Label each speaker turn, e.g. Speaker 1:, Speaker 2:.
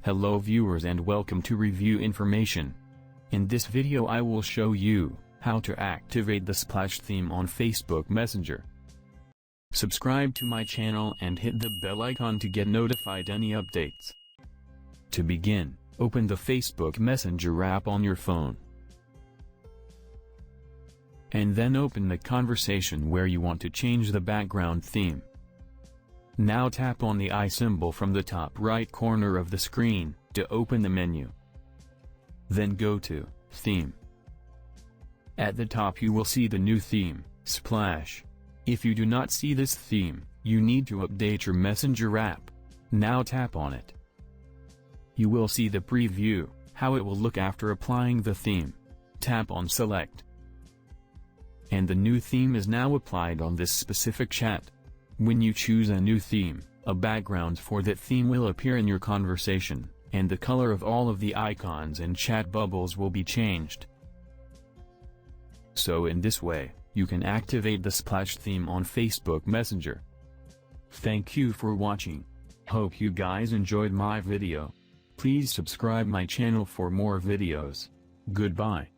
Speaker 1: Hello viewers and welcome to Review Information. In this video I will show you how to activate the Splash theme on Facebook Messenger. Subscribe to my channel and hit the bell icon to get notified any updates. To begin, open the Facebook Messenger app on your phone. And then open the conversation where you want to change the background theme. Now tap on the eye symbol from the top right corner of the screen to open the menu. Then go to Theme. At the top you will see the new theme, Splash. If you do not see this theme, you need to update your Messenger app. Now tap on it. You will see the preview, how it will look after applying the theme. Tap on Select. And the new theme is now applied on this specific chat. When you choose a new theme, a background for that theme will appear in your conversation, and the color of all of the icons and chat bubbles will be changed. So in this way, you can activate the Splash theme on Facebook Messenger. Thank you for watching. Hope you guys enjoyed my video. Please subscribe my channel for more videos. Goodbye.